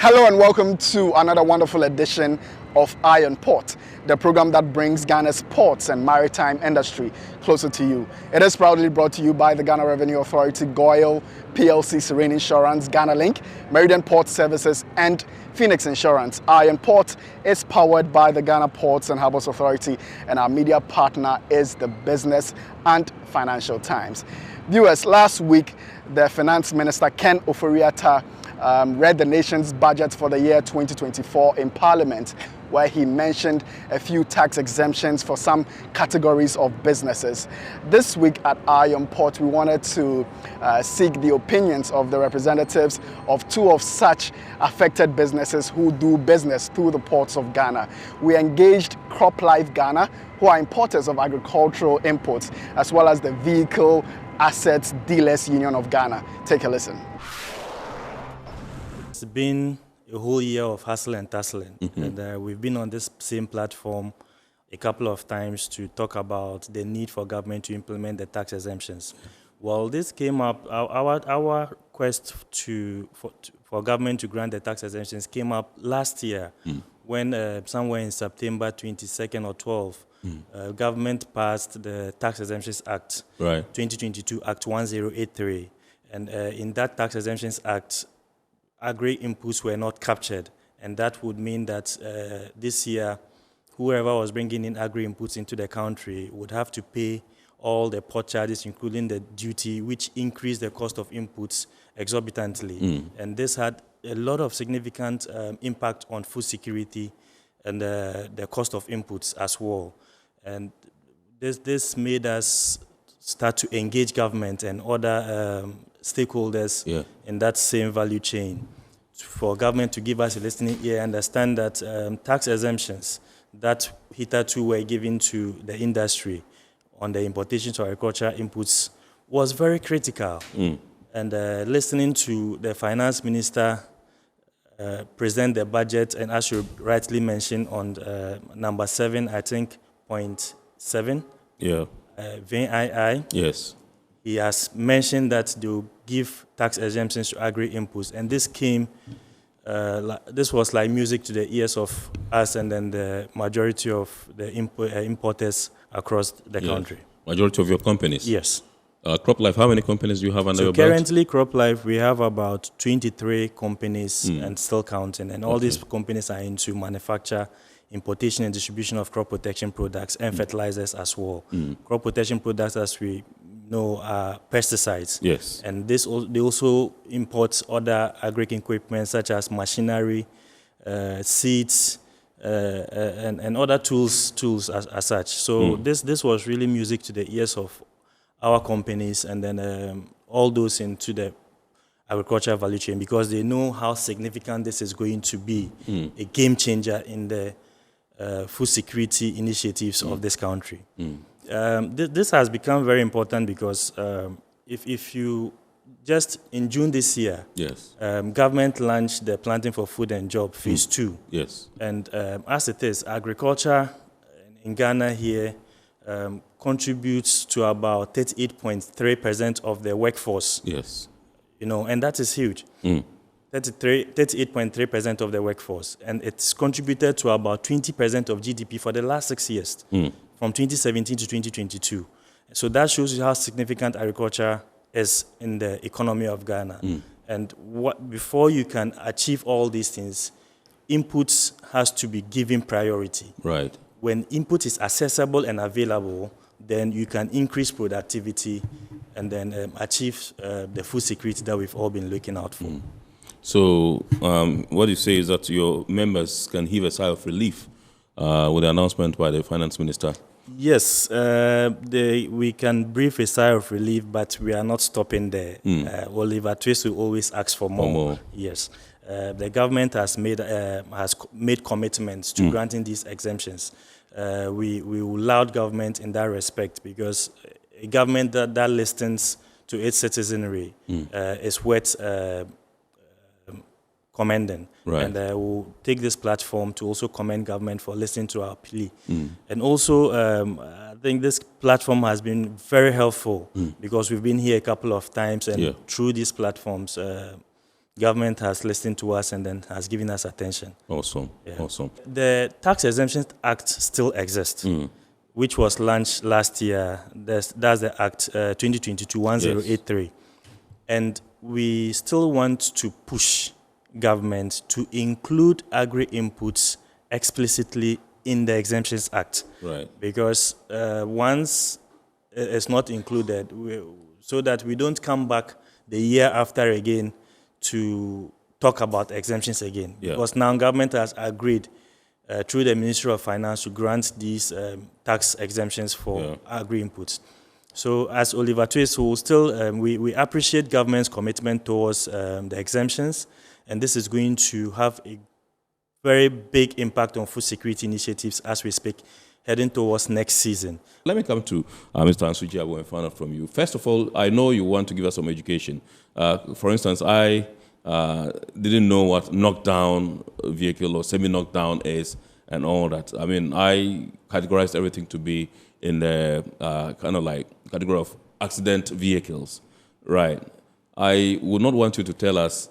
Hello and welcome to another wonderful edition of Eye on Port, the program that brings Ghana's ports and maritime industry closer to you. It is proudly brought to you by the Ghana Revenue Authority, GOIL, PLC, Serene Insurance, Ghana Link, Meridian Port Services, and Phoenix Insurance. Eye on Port is powered by the Ghana Ports and Harbours Authority, and our media partner is the Business and Financial Times. Viewers, last week, the Finance Minister, Ken Ofori-Atta, read the nation's budget for the year 2024 in Parliament, where he mentioned a few tax exemptions for some categories of businesses. This week at Eye on Port, we wanted to seek the opinions of the representatives of two of such affected businesses who do business through the ports of Ghana. We engaged CropLife Ghana, who are importers of agricultural inputs, as well as the Vehicle Assets Dealers Union of Ghana. Take a listen. It's been a whole year of hustle and tussling, and we've been on this same platform a couple of times to talk about the need for government to implement the tax exemptions. Well, this came up, our quest for government to grant the tax exemptions came up last year when somewhere in September 22nd or 12th, government passed the Tax Exemptions Act, 2022 Act 1083. And in that Tax Exemptions Act, agri-inputs were not captured, and that would mean that this year, whoever was bringing in agri-inputs into the country would have to pay all the port charges, including the duty, which increased the cost of inputs exorbitantly. And this had a lot of significant impact on food security and the cost of inputs as well. And this made us start to engage government and other stakeholders in that same value chain, for government to give us a listening ear, understand that tax exemptions that hitherto were given to the industry on the importation to agricultural inputs was very critical. And listening to the finance minister present the budget, and as you rightly mentioned on number 7, I think, point 7, VII. Yes. He has mentioned that they will give tax exemptions to agri-inputs, and this came, this was like music to the ears of us and then the majority of the importers across the country. Majority of your companies? Yes. CropLife, how many companies do you have under your belt? Currently, CropLife, we have about 23 companies and still counting, and all these companies are into manufacture, importation and distribution of crop protection products and fertilizers as well. Crop protection products, as we know, are pesticides. Yes. And they also import other agri equipment such as machinery, seeds, and other tools as such. So this was really music to the ears of our companies, and then all those into the agricultural value chain, because they know how significant this is going to be, a game changer in the food security initiatives of this country. This has become very important because if you just in June this year, government launched the Planting for Food and Job Phase 2. Yes. And as it is, agriculture in Ghana here contributes to about 38.3% of the workforce. Yes. You know, and that is huge. 38.3% of the workforce, and it's contributed to about 20% of GDP for the last 6 years, from 2017 to 2022. So that shows you how significant agriculture is in the economy of Ghana. And before you can achieve all these things, inputs has to be given priority. Right. When input is accessible and available, then you can increase productivity and then achieve the food security that we've all been looking out for. So what you say is that your members can heave a sigh of relief with the announcement by the finance minister? Yes, we can breathe a sigh of relief, but we are not stopping there. Oliver Twist will always ask for more. Yes, the government has made commitments to granting these exemptions. We will laud government in that respect, because a government that listens to its citizenry is worth commending. And we'll take this platform to also commend government for listening to our plea. And also, I think this platform has been very helpful because we've been here a couple of times, and through these platforms, government has listened to us and then has given us attention. Awesome. Yeah. Awesome. The Tax Exemptions Act still exists, which was launched last year. That's the Act 2022-1083. Yes. And we still want to push government to include agri-inputs explicitly in the Exemptions Act. Right. Because once it's not included, so that we don't come back the year after again to talk about exemptions again. Yeah. Because now government has agreed through the Ministry of Finance to grant these tax exemptions for agri-inputs. So as Oliver Twist, we appreciate government's commitment towards the exemptions, and this is going to have a very big impact on food security initiatives as we speak, heading towards next season. Let me come to Mr. Ansuji Abu and find out from you. First of all, I know you want to give us some education. For instance, I didn't know what knockdown vehicle or semi-knockdown is and all that. I mean, I categorized everything to be in the kind of like category of accident vehicles, right? I would not want you to tell us,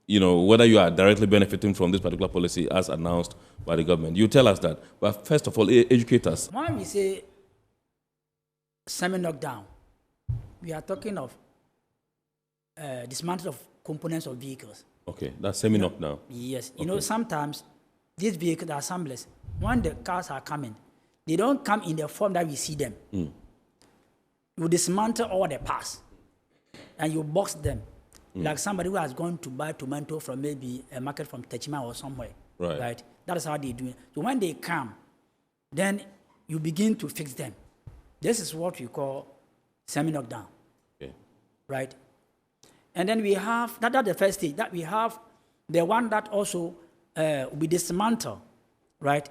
you know, whether you are directly benefiting from this particular policy as announced by the government. You tell us that. But first of all, educate us. When we say semi-knockdown, we are talking of dismantle of components of vehicles. Okay, that's semi-knockdown. Yes. You know, sometimes these vehicles are assemblers. When the cars are coming, they don't come in the form that we see them. You dismantle all the parts and you box them. Like somebody who has gone to buy tomato from maybe a market from Tema or somewhere. Right? That is how they do it. So when they come, then you begin to fix them. This is what we call semi-knockdown. Okay. Right? And then we have, that's the first stage, that we have the one that also will be dismantled, right?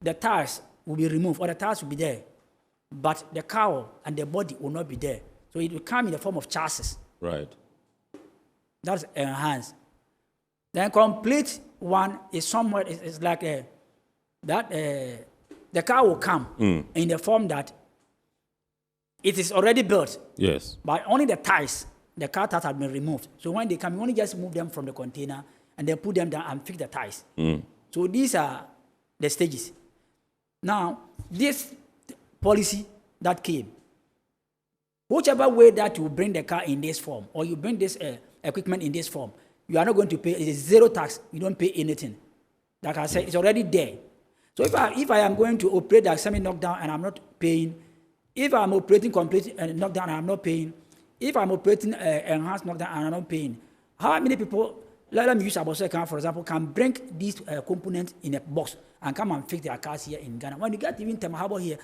The tires will be removed, or the tires will be there, but the cowl and the body will not be there. So it will come in the form of chassis. Right. That's enhanced. Then complete one is somewhere, it's like the car will come in the form that it is already built. Yes. But only the tires, the car tires have been removed. So when they come, you only just move them from the container and then put them down and fix the tires. So these are the stages. Now, this policy that came, whichever way that you bring the car in this form, or you bring this equipment in this form, you are not going to pay. It is zero tax. You don't pay anything. Like I said, it's already there. So if I am going to operate that semi-knockdown and I'm not paying, if I'm operating complete knockdown and I'm not paying, if I'm operating enhanced knockdown and I'm not paying, how many people, let me use Aboseka, for example, can bring these components in a box and come and fix their cars here in Ghana? When you get even Tema Harbour here,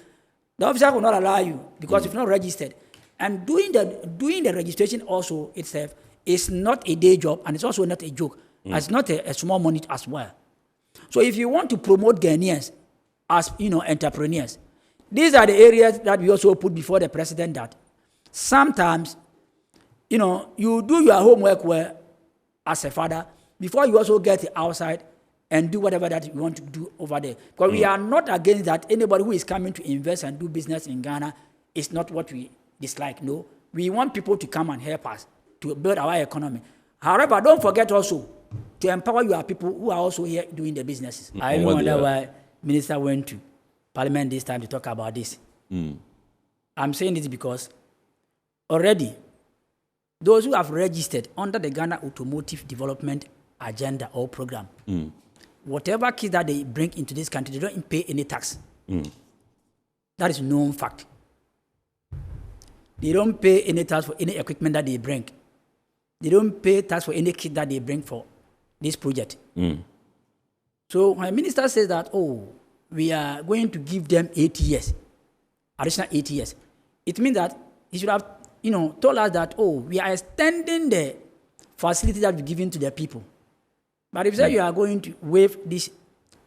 the officer will not allow you because you've not registered. And doing the registration also itself is not a day job, and it's also not a joke. It's not a small money as well. So if you want to promote Ghanaians as entrepreneurs, these are the areas that we also put before the president, that sometimes you do your homework well as a father before you also get outside and do whatever that you want to do over there. Because we are not against that. Anybody who is coming to invest and do business in Ghana is not what we dislike. No, we want people to come and help us to build our economy. However, don't forget also to empower your people who are also here doing the businesses. I even wonder why Minister went to Parliament this time to talk about this. I'm saying this because already those who have registered under the Ghana Automotive Development Agenda or Program, whatever kit that they bring into this country, they don't pay any tax. That is known fact. They don't pay any tax for any equipment that they bring. They don't pay tax for any kit that they bring for this project. So my minister says that, we are going to give them 8 years, additional 8 years. It means that he should have, told us that, we are extending the facility that we're giving to the people. But if you say you are going to waive this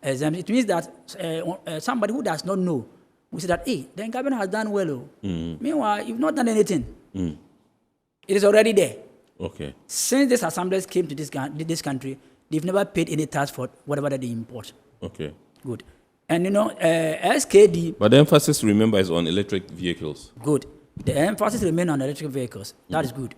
exemption, it means that somebody who does not know will say that, the government has done well. Meanwhile, you've not done anything. It is already there. Okay. Since these assemblers came to this country, they've never paid any tax for whatever that they import. Okay. Good. And SKD... But the emphasis, remember, is on electric vehicles. Good. The emphasis remains on electric vehicles. That is good.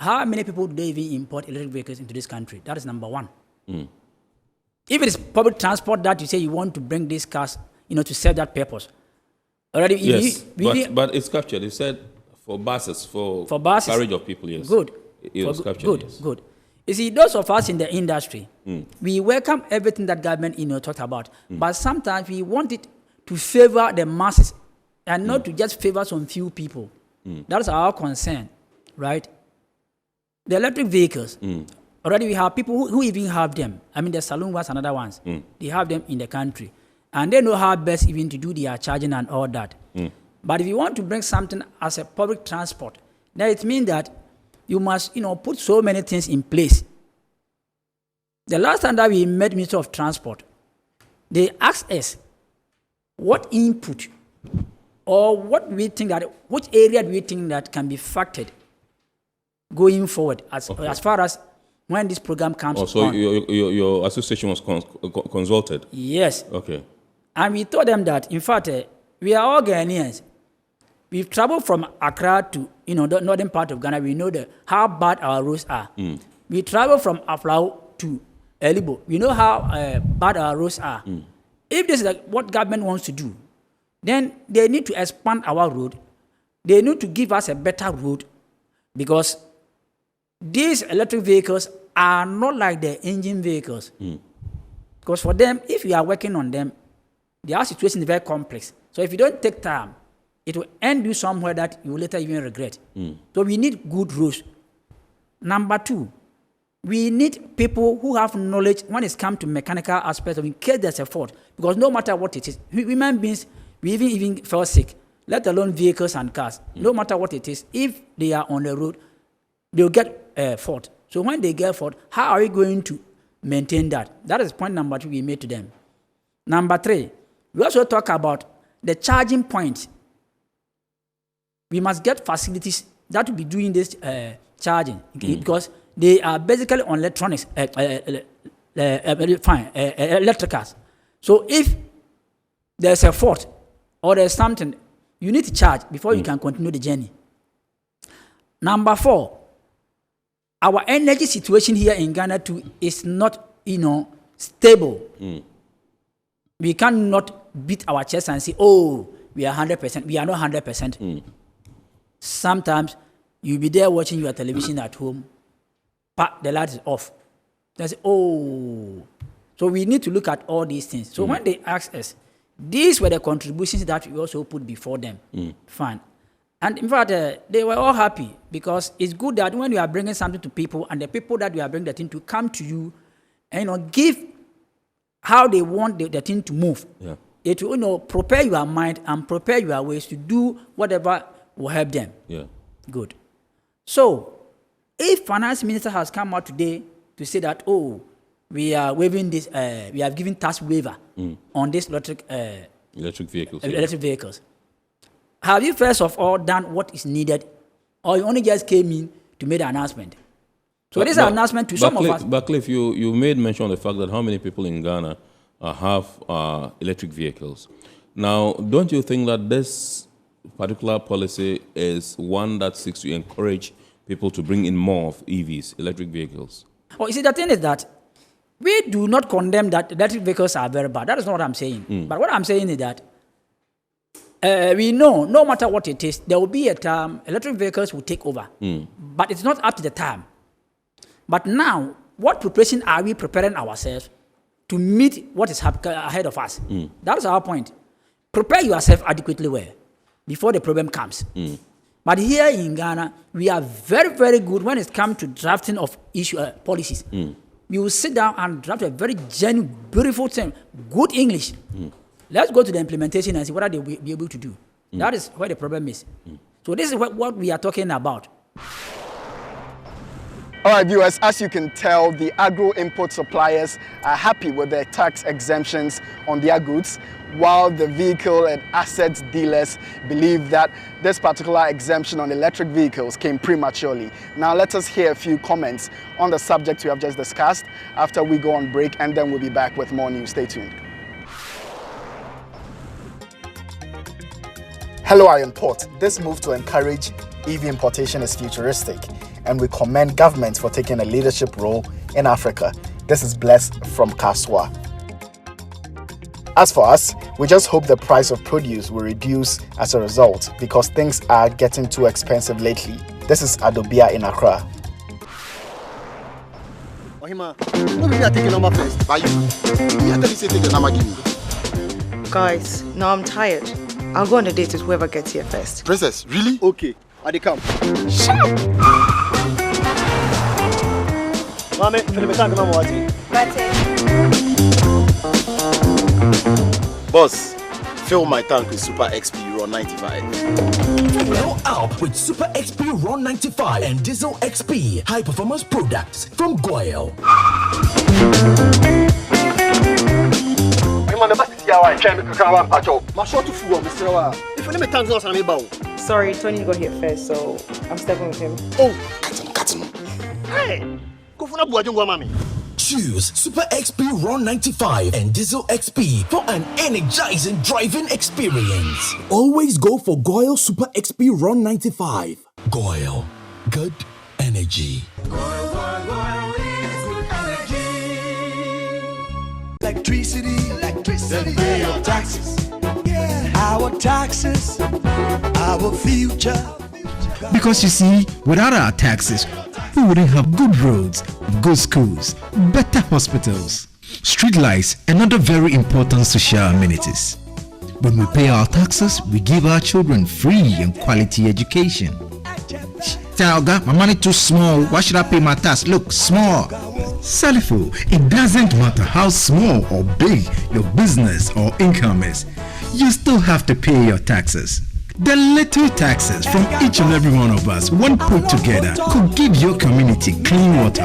how many people do they even import electric vehicles into this country? That is number one. If it is public transport that you say you want to bring these cars, to serve that purpose. Already, yes, but it's captured. You said for buses, for buses, carriage of people, yes. Good. It was captured, yes. Good. You see, those of us in the industry, we welcome everything that government, talked about. But sometimes we want it to favor the masses and not to just favor some few people. That's our concern, right? The electric vehicles, already we have people who even have them. I mean, the saloon ones and other ones. They have them in the country. And they know how best even to do their charging and all that. But if you want to bring something as a public transport, then it means that you must, put so many things in place. The last time that we met Minister of Transport, they asked us what input or which area do we think that can be factored going forward as far as when this program comes on. So your association was consulted? Yes. Okay. And we told them that, in fact, we are all Ghanaians. We've traveled from Accra to, the northern part of Ghana. We know how bad our roads are. We travel from Aflao to Elibo. We know how bad our roads are. If this is what government wants to do, then they need to expand our road. They need to give us a better road, because these electric vehicles are not like the engine vehicles. Because for them, if you are working on them, their situation is very complex. So if you don't take time, it will end you somewhere that you will later even regret. So we need good roads. Number two, we need people who have knowledge when it comes to mechanical aspects of in case there's a fault. Because no matter what it is, human beings, we even fell sick, let alone vehicles and cars. No matter what it is, if they are on the road, they'll get a fault. So when they get fault, how are we going to maintain that? That is point number two we made to them. Number three, we also talk about the charging point. We must get facilities that will be doing this charging, because they are basically on electronics, electricals. So if there's a fault or there's something, you need to charge before you can continue the journey. Number four, our energy situation here in Ghana too is not, stable. We cannot beat our chest and say, oh, we are 100%. We are not 100%. Sometimes you'll be there watching your television at home, but the light is off. They say, oh. So we need to look at all these things. So when they ask us, these were the contributions that we also put before them. Fine. And in fact, they were all happy, because it's good that when you are bringing something to people, and the people that you are bringing the thing to come to you and give how they want the thing to move. Yeah. It will prepare your mind and prepare your ways to do whatever will help them. Yeah. Good. So, if Finance Minister has come out today to say that, oh, we are waiving this, we have given tax waiver on this electric vehicles. Electric vehicles. Have you first of all done what is needed, or you only just came in to make the announcement? So this is an announcement to some of us. But Cliff, you made mention of the fact that how many people in Ghana have electric vehicles. Now, don't you think that this particular policy is one that seeks to encourage people to bring in more of EVs, electric vehicles? Oh, you see, the thing is that we do not condemn that electric vehicles are very bad. That is not what I'm saying. But what I'm saying is that we know, no matter what it is, there will be a time electric vehicles will take over. But it's not up to the time. But now, what preparation are we preparing ourselves to meet what is ahead of us? That is our point. Prepare yourself adequately well before the problem comes. But here in Ghana, we are very, very good when it comes to drafting of policies. We will sit down and draft a very genuine, beautiful thing, good English. Let's go to the implementation and see what they will be able to do. That is where the problem is. So this is what we are talking about. All right, viewers, as you can tell, the agro-input suppliers are happy with their tax exemptions on their goods, while the vehicle and assets dealers believe that this particular exemption on electric vehicles came prematurely. Now, let us hear a few comments on the subject we have just discussed after we go on break, and then we'll be back with more news. Stay tuned. Hello, IMPort. This move to encourage EV importation is futuristic, and we commend governments for taking a leadership role in Africa. This is Bless from Kaswa. As for us, we just hope the price of produce will reduce as a result because things are getting too expensive lately. This is Addo in Accra. Guys, now I'm tired. I'll go on a date with whoever gets here first. Princess, really? Okay, I come. Shut up! Mame, Boss, fill my tank with Super XP Raw 95. Fill up with Super XP Raw 95 and Diesel XP high performance products from Goyle. Sorry, Tony got here first, so I'm stepping with him. Oh, cut him. Hey, go for a Choose Super XP Raw 95 and Diesel XP for an energizing driving experience. Always go for Goyle Super XP Raw 95. Goyle, good energy. Goyle is good energy. Electricity. Then pay your taxes. Yeah. Our taxes, our future. Because you see, without our taxes, we wouldn't have good roads, good schools, better hospitals, street lights, and other very important social amenities. When we pay our taxes, we give our children free and quality education. Talga, my money too small. Why should I pay my tax? Look, small. Salifo, it doesn't matter how small or big your business or income is, you still have to pay your taxes. The little taxes from each and every one of us, when put together, could give your community clean water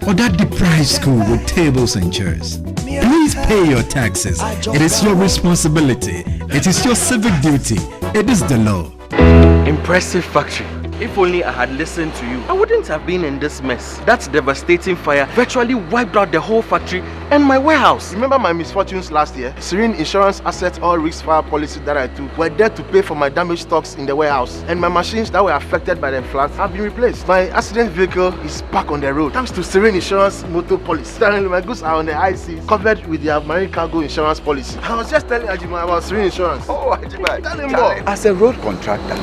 or that deprived school with tables and chairs. Please pay your taxes. It is your responsibility. It is your civic duty. It is the law. Impressive factory. If only I had listened to you, I wouldn't have been in this mess. That devastating fire virtually wiped out the whole factory and my warehouse. Remember my misfortunes last year? Serene Insurance Asset All Risk Fire policy that I took were there to pay for my damaged stocks in the warehouse. And my machines that were affected by the floods have been replaced. My accident vehicle is back on the road thanks to Serene Insurance Motor Policy. Currently, my goods are on the IC covered with their marine cargo insurance policy. I was just telling Ajima about Serene Insurance. Oh, Ajima. Tell him more. As a road contractor,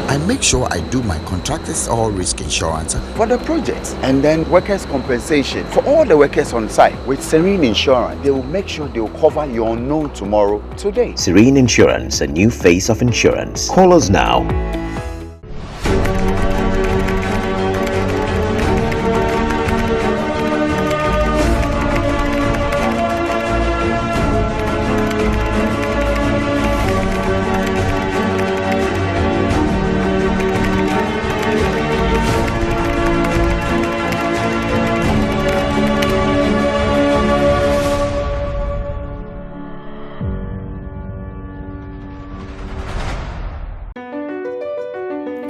I make sure I do my contractors all risk insurance for the projects and then workers' compensation for all the workers on site. With Serene Insurance, they will make sure they will cover your unknown tomorrow today. Serene Insurance, a new face of insurance. Call us now.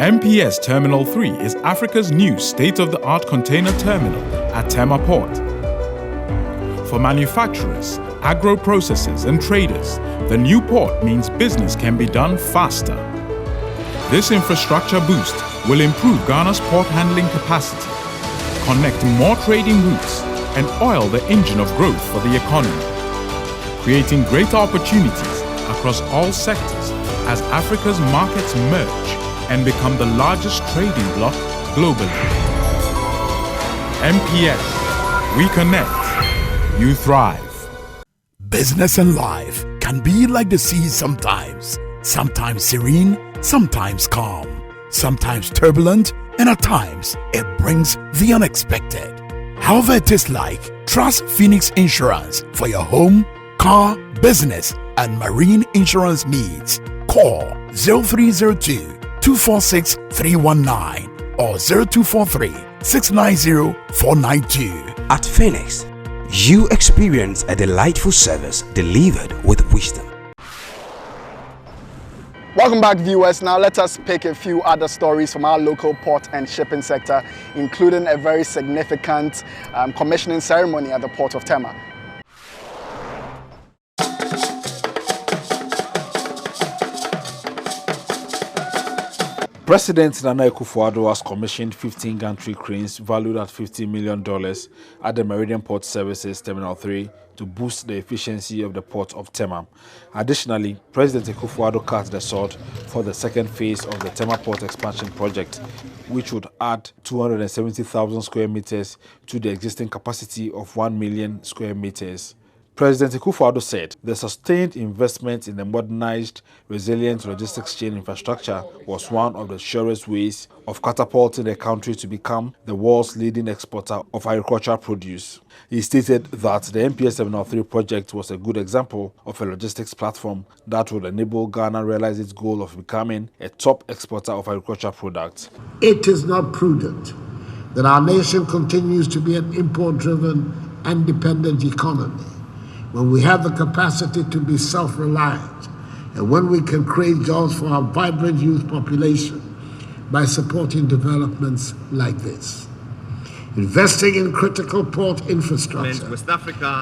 MPS Terminal 3 is Africa's new state-of-the-art container terminal at Tema Port. For manufacturers, agro-processors and traders, the new port means business can be done faster. This infrastructure boost will improve Ghana's port handling capacity, connect more trading routes, and oil the engine of growth for the economy, creating greater opportunities across all sectors as Africa's markets merge and become the largest trading bloc globally. MPS, we connect, you thrive. Business and life can be like the sea sometimes. Sometimes serene, sometimes calm, sometimes turbulent, and at times it brings the unexpected. However it is like, trust Phoenix Insurance for your home, car, business, and marine insurance needs. Call 0302 246 319 or 0243 690 492. At Phoenix, you experience a delightful service delivered with wisdom. Welcome back, viewers. Now let us pick a few other stories from our local port and shipping sector, including a very significant commissioning ceremony at the port of Tema. President Nana Akufo has commissioned 15 gantry cranes valued at $50 million at the Meridian Port Services Terminal 3 to boost the efficiency of the port of Tema. Additionally, President Akufo cast the sod for the second phase of the Tema Port Expansion Project, which would add 270,000 square meters to the existing capacity of 1 million square meters. President Akufo said the sustained investment in the modernized, resilient logistics chain infrastructure was one of the surest ways of catapulting the country to become the world's leading exporter of agricultural produce. He stated that the MPS 703 project was a good example of a logistics platform that would enable Ghana realize its goal of becoming a top exporter of agricultural products. It is not prudent that our nation continues to be an import-driven and dependent economy, when we have the capacity to be self-reliant, and when we can create jobs for our vibrant youth population by supporting developments like this. Investing in critical port infrastructure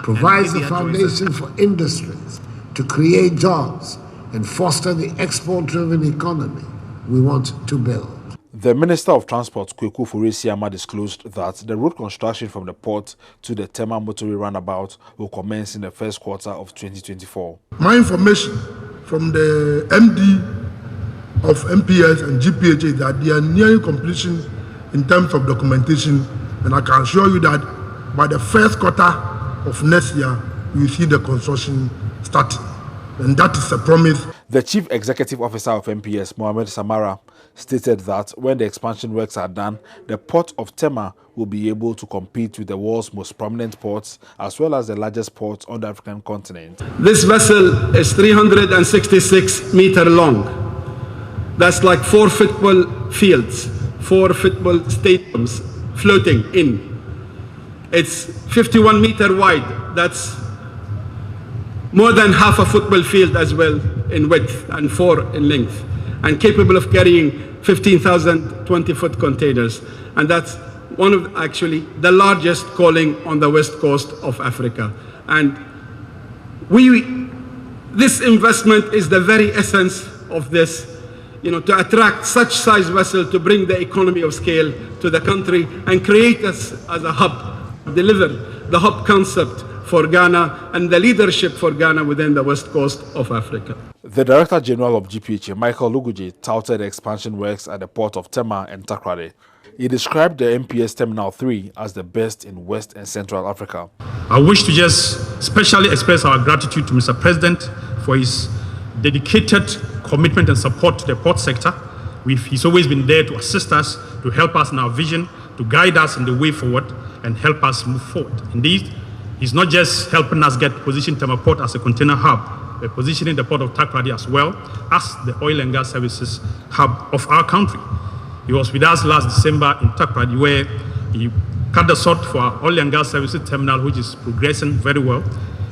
provides the foundation for industries to create jobs and foster the export-driven economy we want to build. The Minister of Transport, Kweku Furesiama, disclosed that the road construction from the port to the Tema motorway roundabout will commence in the first quarter of 2024. My information from the MD of MPS and GPHA is that they are nearing completion in terms of documentation, and I can assure you that by the first quarter of next year, you will see the construction starting, and that is a promise. The Chief Executive Officer of MPS, Mohamed Samara, stated that when the expansion works are done, the port of Tema will be able to compete with the world's most prominent ports as well as the largest ports on the African continent. This vessel is 366 meters long. That's like 4 football fields, 4 football stadiums floating in. It's 51 meters wide. That's more than half a football field as well in width and 4 in length, and capable of carrying 15,000 20-foot containers. And that's one of actually the largest calling on the west coast of Africa. And this investment is the very essence of this, to attract such size vessel, to bring the economy of scale to the country and create us as a hub, deliver the hub concept for Ghana and the leadership for Ghana within the west coast of Africa. The Director General of GPHA, Michael Luguje, touted the expansion works at the port of Tema and Takoradi. He described the MPS Terminal 3 as the best in West and Central Africa. I wish to just specially express our gratitude to Mr. President for his dedicated commitment and support to the port sector. He's always been there to assist us, to help us in our vision, to guide us in the way forward and help us move forward. Indeed, he's not just helping us get positioned Tema Port as a container hub, but positioning the port of Takoradi as well as the oil and gas services hub of our country. He was with us last December in Takoradi, where he cut the sod for our oil and gas services terminal, which is progressing very well.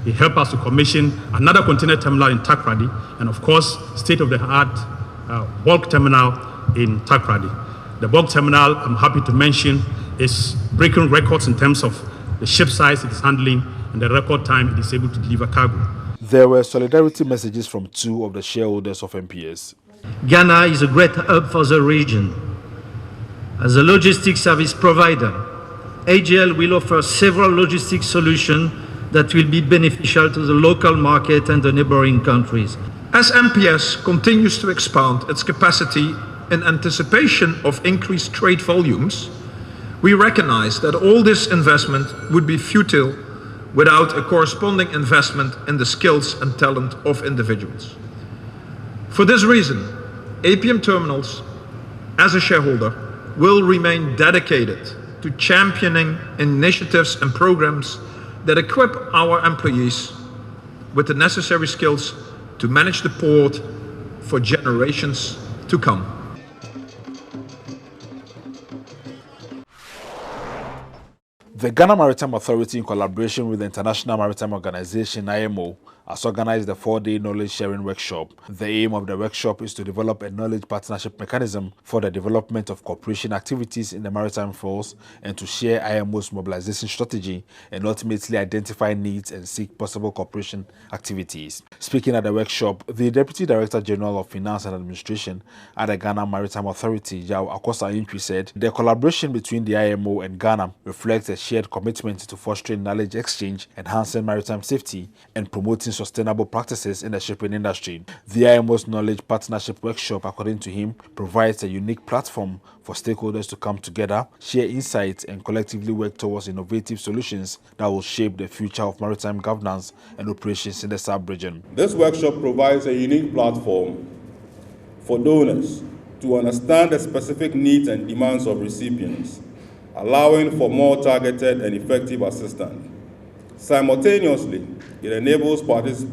He helped us to commission another container terminal in Takoradi, and of course, state-of-the-art bulk terminal in Takoradi. The bulk terminal, I'm happy to mention, is breaking records in terms of the ship size it is handling and the record time it is able to deliver cargo. There were solidarity messages from 2 of the shareholders of MPS. Ghana is a great hub for the region. As a logistics service provider, AGL will offer several logistics solutions that will be beneficial to the local market and the neighboring countries. As MPS continues to expand its capacity in anticipation of increased trade volumes, we recognize that all this investment would be futile without a corresponding investment in the skills and talent of individuals. For this reason, APM Terminals, as a shareholder, will remain dedicated to championing initiatives and programs that equip our employees with the necessary skills to manage the port for generations to come. The Ghana Maritime Authority, in collaboration with the International Maritime Organization, IMaH, has organized the 4-day knowledge sharing workshop. The aim of the workshop is to develop a knowledge partnership mechanism for the development of cooperation activities in the maritime fields and to share IMO's mobilization strategy and ultimately identify needs and seek possible cooperation activities. Speaking at the workshop, the Deputy Director General of Finance and Administration at the Ghana Maritime Authority, Akufo, said the collaboration between the IMO and Ghana reflects a shared commitment to fostering knowledge exchange, enhancing maritime safety, and promoting sustainable practices in the shipping industry. The IMO's Knowledge Partnership Workshop, according to him, provides a unique platform for stakeholders to come together, share insights, and collectively work towards innovative solutions that will shape the future of maritime governance and operations in the sub-region. This workshop provides a unique platform for donors to understand the specific needs and demands of recipients, allowing for more targeted and effective assistance. Simultaneously, it enables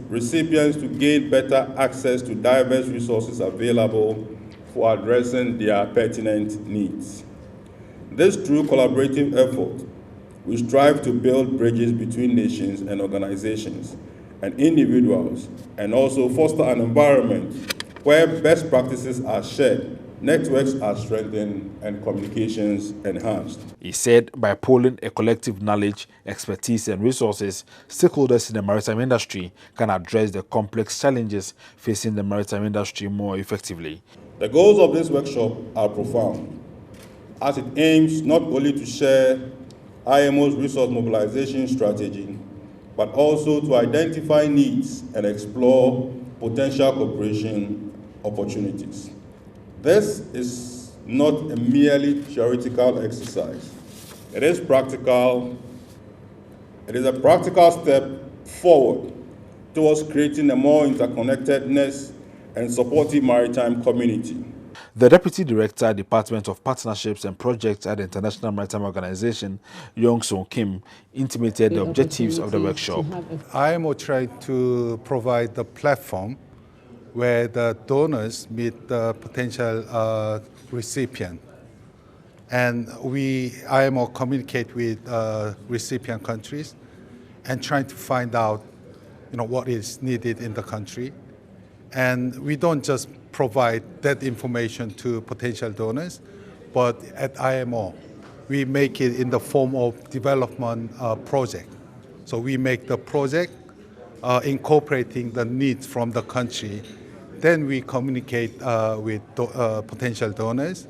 recipients to gain better access to diverse resources available for addressing their pertinent needs. This true collaborative effort will strive to build bridges between nations and organizations and individuals, and also foster an environment where best practices are shared, networks are strengthened, and communications enhanced. He said by pooling a collective knowledge, expertise, and resources, stakeholders in the maritime industry can address the complex challenges facing the maritime industry more effectively. The goals of this workshop are profound, as it aims not only to share IMO's resource mobilization strategy, but also to identify needs and explore potential cooperation opportunities. This is not a merely theoretical exercise. It is practical. It is a practical step forward towards creating a more interconnectedness and supportive maritime community. The Deputy Director, Department of Partnerships and Projects at the International Maritime Organization, Yong Song Kim, intimated the objectives of the workshop. IMO tried to provide the platform where the donors meet the potential recipient. And IMO communicate with recipient countries and trying to find out what is needed in the country. And we don't just provide that information to potential donors, but at IMO, we make it in the form of development project. So we make the project incorporating the needs from the country. Then we communicate with potential donors.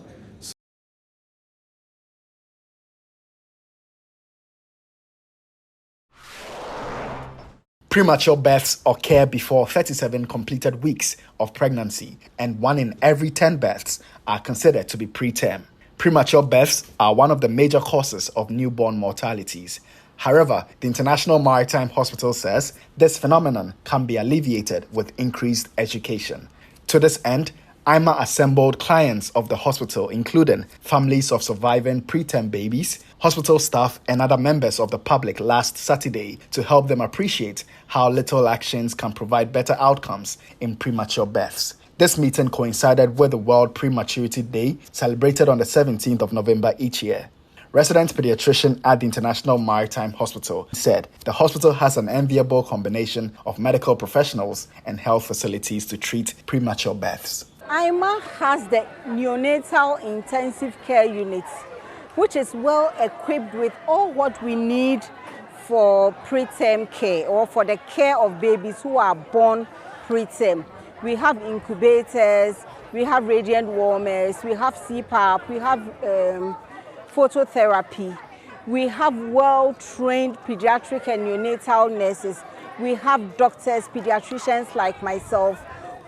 Premature births occur before 37 completed weeks of pregnancy, and 1 in every 10 births are considered to be preterm. Premature births are one of the major causes of newborn mortalities. However, the International Maritime Hospital says this phenomenon can be alleviated with increased education. To this end, IMaH assembled clients of the hospital, including families of surviving preterm babies, hospital staff, and other members of the public last Saturday to help them appreciate how little actions can provide better outcomes in premature births. This meeting coincided with the World Prematurity Day, celebrated on the 17th of November each year. Resident pediatrician at the International Maritime Hospital said the hospital has an enviable combination of medical professionals and health facilities to treat premature births. IMaH has the neonatal intensive care unit, which is well equipped with all what we need for preterm care or for the care of babies who are born preterm. We have incubators, we have radiant warmers, we have CPAP, we have phototherapy. We have well-trained pediatric and neonatal nurses. We have doctors, pediatricians like myself,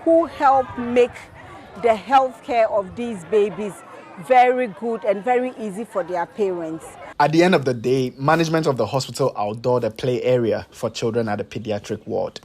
who help make the health care of these babies very good and very easy for their parents. At the end of the day, management of the hospital outdoored a play area for children at the pediatric ward.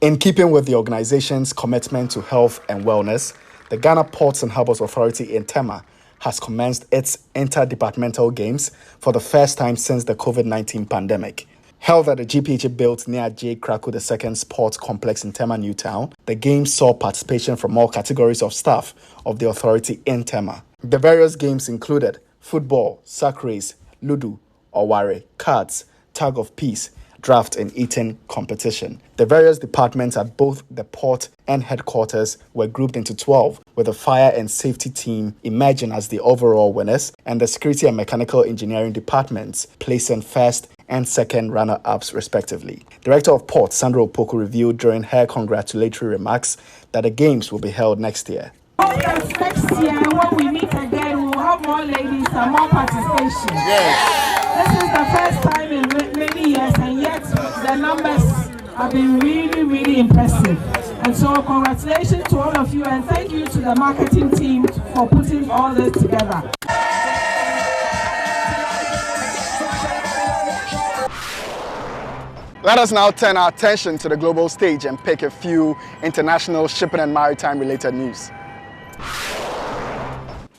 In keeping with the organization's commitment to health and wellness, the Ghana Ports and Harbours Authority in Tema has commenced its Interdepartmental Games for the first time since the COVID-19 pandemic. Held at the GPHA built near J. Kraku II Sports Complex in Tema, Newtown, the games saw participation from all categories of staff of the authority in Tema. The various games included football, sack race, ludo, oware, cards, tag of peace, draft and eating competition. The various departments at both the port and headquarters were grouped into 12, with the fire and safety team emerging as the overall winners and the security and mechanical engineering departments placing first and second runner-ups respectively. Director of Port Sandra Opoku revealed during her congratulatory remarks that the games will be held next year. Next year, when we meet again, we'll have more ladies and more participation. Yes. This is the first time in many years, and yet the numbers have been really, really impressive. And so congratulations to all of you, and thank you to the marketing team for putting all this together. Let us now turn our attention to the global stage and pick a few international shipping and maritime related news.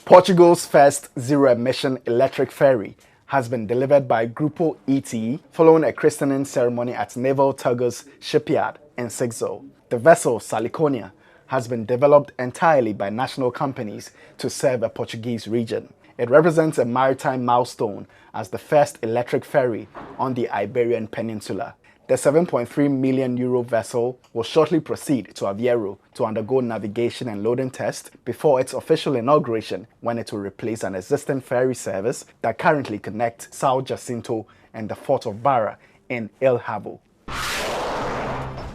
Portugal's first zero-emission electric ferry has been delivered by Grupo ET following a christening ceremony at Naval Tuggers Shipyard in Sigzo. The vessel, Saliconia, has been developed entirely by national companies to serve a Portuguese region. It represents a maritime milestone as the first electric ferry on the Iberian Peninsula. The 7.3 million euro vessel will shortly proceed to Aveiro to undergo navigation and loading tests before its official inauguration, when it will replace an existing ferry service that currently connects São Jacinto and the Fort of Barra in El Habbo.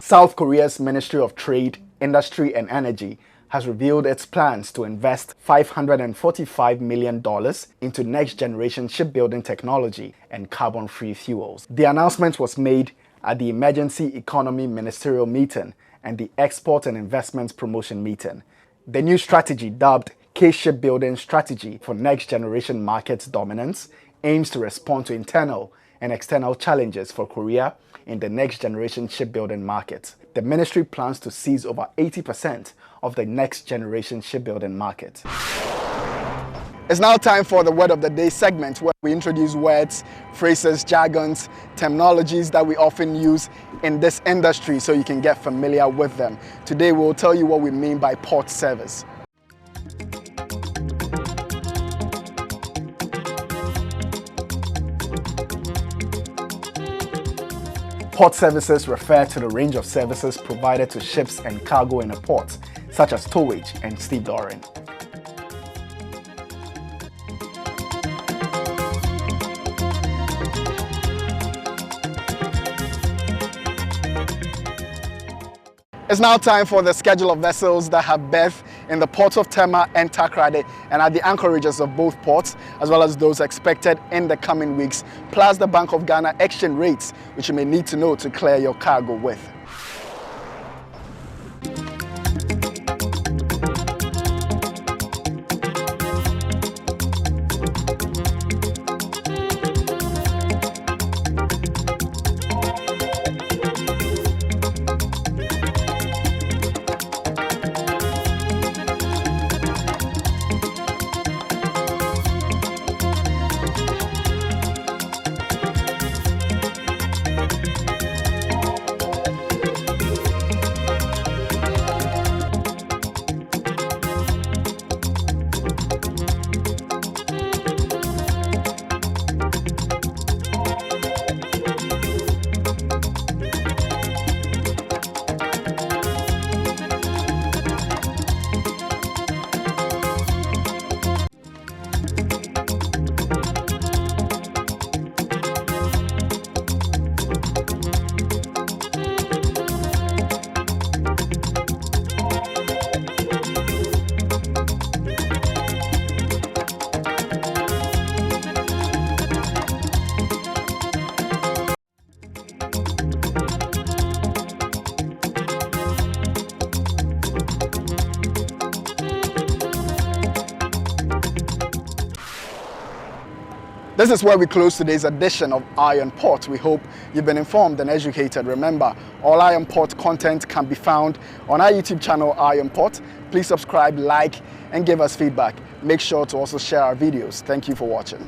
South Korea's Ministry of Trade, Industry and Energy has revealed its plans to invest $545 million into next-generation shipbuilding technology and carbon-free fuels. The announcement was made at the Emergency Economy Ministerial Meeting and the Export and Investments Promotion Meeting. The new strategy, dubbed K-Shipbuilding Strategy for Next Generation Market Dominance, aims to respond to internal and external challenges for Korea in the next generation shipbuilding market. The ministry plans to seize over 80% of the next generation shipbuilding market. It's now time for the Word of the Day segment, where we introduce words, phrases, jargons, terminologies that we often use in this industry so you can get familiar with them. Today we'll tell you what we mean by port service. Port services refer to the range of services provided to ships and cargo in a port, such as towage and stevedoring. It's now time for the schedule of vessels that have berth in the ports of Tema and Takoradi and at the anchorages of both ports, as well as those expected in the coming weeks, plus the Bank of Ghana exchange rates, which you may need to know to clear your cargo with. This is where we close today's edition of Iron Port. We hope you've been informed and educated. Remember, all Iron Port content can be found on our YouTube channel, Iron Port. Please subscribe, like, and give us feedback. Make sure to also share our videos. Thank you for watching.